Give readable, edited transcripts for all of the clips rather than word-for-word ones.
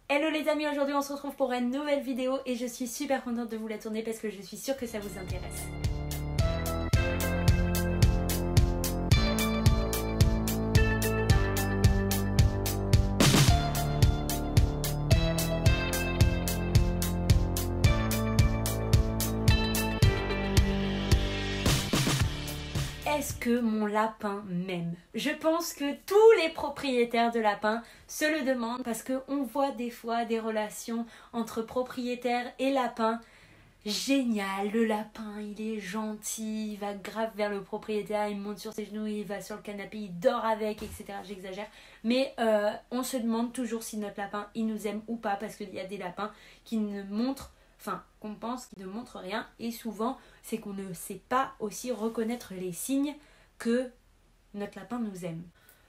Hello les amis, aujourd'hui on se retrouve pour une nouvelle vidéo et je suis super contente de vous la tourner parce que je suis sûre que ça vous intéresse. Est-ce que mon lapin m'aime? Je pense que tous les propriétaires de lapins se le demandent parce qu'on voit des fois des relations entre propriétaires et lapins. Génial, le lapin il est gentil, il va grave vers le propriétaire, il monte sur ses genoux, il va sur le canapé, il dort avec, etc. J'exagère. Mais on se demande toujours si notre lapin il nous aime ou pas parce qu'il y a des lapins qui ne montrent qu'on pense qu'ils ne montrent rien et souvent c'est qu'on ne sait pas aussi reconnaître les signes que notre lapin nous aime.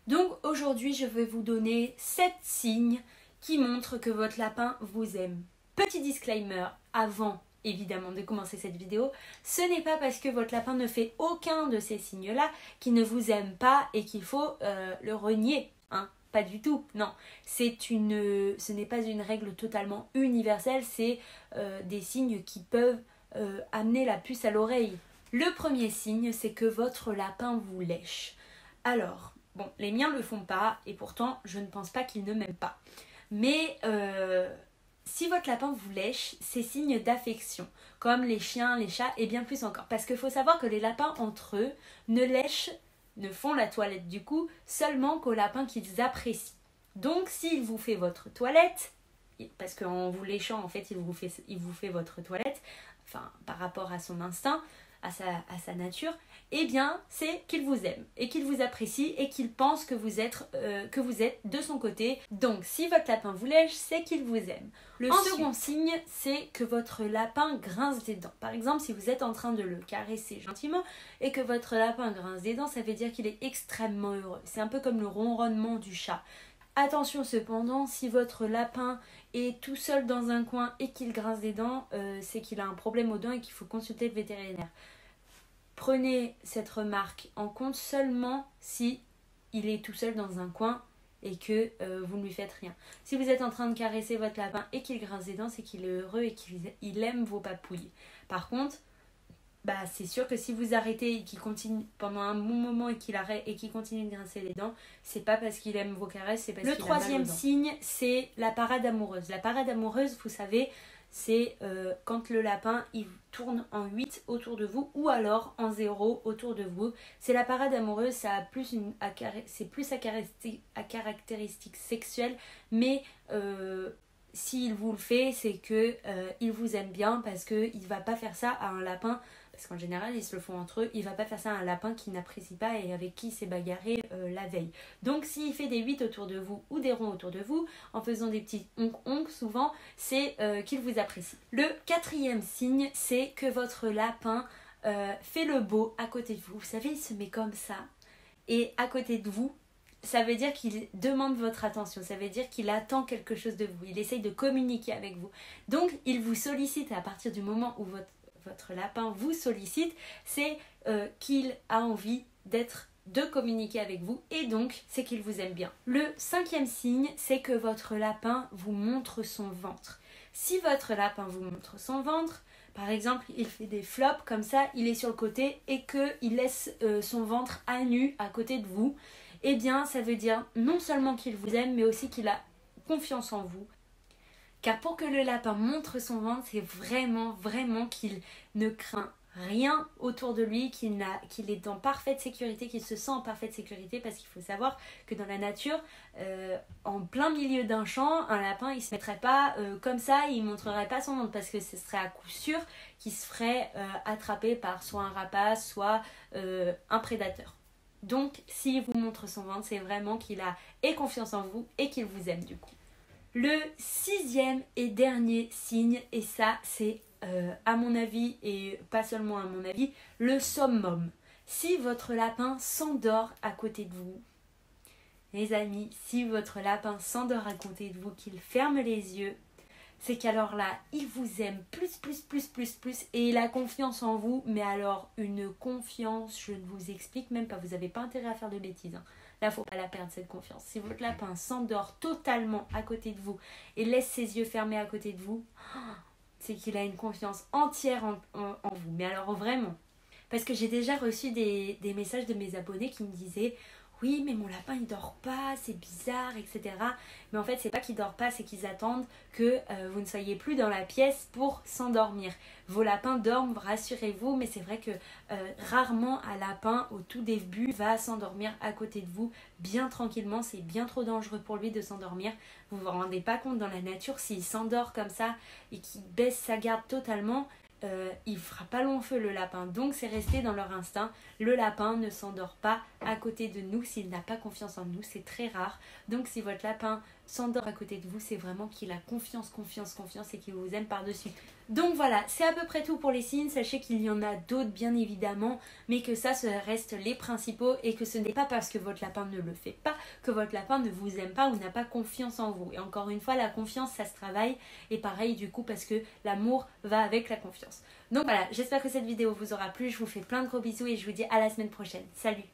Donc aujourd'hui je vais vous donner 7 signes qui montrent que votre lapin vous aime. Petit disclaimer avant évidemment de commencer cette vidéo, ce n'est pas parce que votre lapin ne fait aucun de ces signes-là qu'il ne vous aime pas et qu'il faut le renier, hein. Pas du tout, non. Ce n'est pas une règle totalement universelle, c'est des signes qui peuvent amener la puce à l'oreille. Le premier signe, c'est que votre lapin vous lèche. Alors, bon, les miens ne le font pas et pourtant, je ne pense pas qu'ils ne m'aiment pas. Mais si votre lapin vous lèche, c'est signe d'affection, comme les chiens, les chats et bien plus encore. Parce qu'il faut savoir que les lapins entre eux ne font la toilette du coup seulement qu'aux lapins qu'ils apprécient. Donc s'il vous fait votre toilette, parce qu'en vous léchant en fait il vous fait votre toilette, par rapport à son instinct, à sa nature, eh bien c'est qu'il vous aime et qu'il vous apprécie et qu'il pense que vous êtes de son côté. Donc si votre lapin vous lèche, c'est qu'il vous aime. Le second signe, c'est que votre lapin grince des dents. Par exemple, si vous êtes en train de le caresser gentiment et que votre lapin grince des dents, ça veut dire qu'il est extrêmement heureux. C'est un peu comme le ronronnement du chat. Attention cependant, si votre lapin est tout seul dans un coin et qu'il grince des dents, c'est qu'il a un problème aux dents et qu'il faut consulter le vétérinaire. Prenez cette remarque en compte seulement si il est tout seul dans un coin et que vous ne lui faites rien. Si vous êtes en train de caresser votre lapin et qu'il grince des dents, c'est qu'il est heureux et qu'il aime vos papouilles. Par contre, c'est sûr que si vous arrêtez et qu'il continue pendant un bon moment et qu'il arrête et qu'il continue de grincer les dents, c'est pas parce qu'il aime vos caresses, c'est parce qu'il a mal aux dents. Le troisième signe, c'est la parade amoureuse. La parade amoureuse, vous savez, c'est quand le lapin il tourne en 8 autour de vous ou alors en 0 autour de vous. C'est la parade amoureuse, c'est plus à caractéristiques sexuelles, mais s'il vous le fait, c'est que il vous aime bien parce qu'il ne va pas faire ça à un lapin. Parce qu'en général, ils se le font entre eux. Il ne va pas faire ça à un lapin qu'il n'apprécie pas et avec qui il s'est bagarré la veille. Donc, s'il fait des 8 autour de vous ou des ronds autour de vous, en faisant des petits onk souvent, c'est qu'il vous apprécie. Le quatrième signe, c'est que votre lapin fait le beau à côté de vous. Vous savez, il se met comme ça. Et à côté de vous, ça veut dire qu'il demande votre attention. Ça veut dire qu'il attend quelque chose de vous. Il essaye de communiquer avec vous. Donc, il vous sollicite à partir du moment où votre lapin vous sollicite, c'est qu'il a envie de communiquer avec vous et donc c'est qu'il vous aime bien. Le cinquième signe, c'est que votre lapin vous montre son ventre. Si votre lapin vous montre son ventre, par exemple, il fait des flops comme ça, il est sur le côté et qu'il laisse son ventre à nu à côté de vous, eh bien ça veut dire non seulement qu'il vous aime mais aussi qu'il a confiance en vous. Car pour que le lapin montre son ventre, c'est vraiment qu'il ne craint rien autour de lui, qu'il est en parfaite sécurité, qu'il se sent en parfaite sécurité. Parce qu'il faut savoir que dans la nature, en plein milieu d'un champ, un lapin il ne se mettrait pas comme ça, il ne montrerait pas son ventre. Parce que ce serait à coup sûr qu'il se ferait attraper par soit un rapace, soit un prédateur. Donc s'il vous montre son ventre, c'est vraiment qu'il ait confiance en vous et qu'il vous aime du coup. Le sixième et dernier signe, et ça c'est à mon avis et pas seulement à mon avis, le summum. Si votre lapin s'endort à côté de vous, les amis, si votre lapin s'endort à côté de vous, qu'il ferme les yeux, c'est qu'alors là, il vous aime plus et il a confiance en vous, mais alors une confiance, je ne vous explique même pas, vous n'avez pas intérêt à faire de bêtises, hein. là faut pas la perdre cette confiance. Si votre lapin s'endort totalement à côté de vous et laisse ses yeux fermés à côté de vous, c'est qu'il a une confiance entière en vous. Mais alors vraiment, parce que j'ai déjà reçu des messages de mes abonnés qui me disaient oui mais mon lapin il dort pas, c'est bizarre, etc. Mais en fait c'est pas qu'ils dorment pas, c'est qu'ils attendent que vous ne soyez plus dans la pièce pour s'endormir. Vos lapins dorment, rassurez-vous, mais c'est vrai que rarement un lapin au tout début va s'endormir à côté de vous bien tranquillement, c'est bien trop dangereux pour lui de s'endormir. Vous vous rendez pas compte dans la nature, s'il s'endort comme ça et qu'il baisse sa garde totalement, il fera pas long feu le lapin. Donc c'est resté dans leur instinct. Le lapin ne s'endort pas à côté de nous s'il n'a pas confiance en nous, c'est très rare. Donc si votre lapin s'endort à côté de vous, c'est vraiment qu'il a confiance et qu'il vous aime par-dessus. Donc voilà, c'est à peu près tout pour les signes. Sachez qu'il y en a d'autres bien évidemment, mais que ça reste les principaux et que ce n'est pas parce que votre lapin ne le fait pas que votre lapin ne vous aime pas ou n'a pas confiance en vous. Et encore une fois, la confiance ça se travaille, et pareil du coup parce que l'amour va avec la confiance. Donc voilà, j'espère que cette vidéo vous aura plu, je vous fais plein de gros bisous et je vous dis à la semaine prochaine. Salut!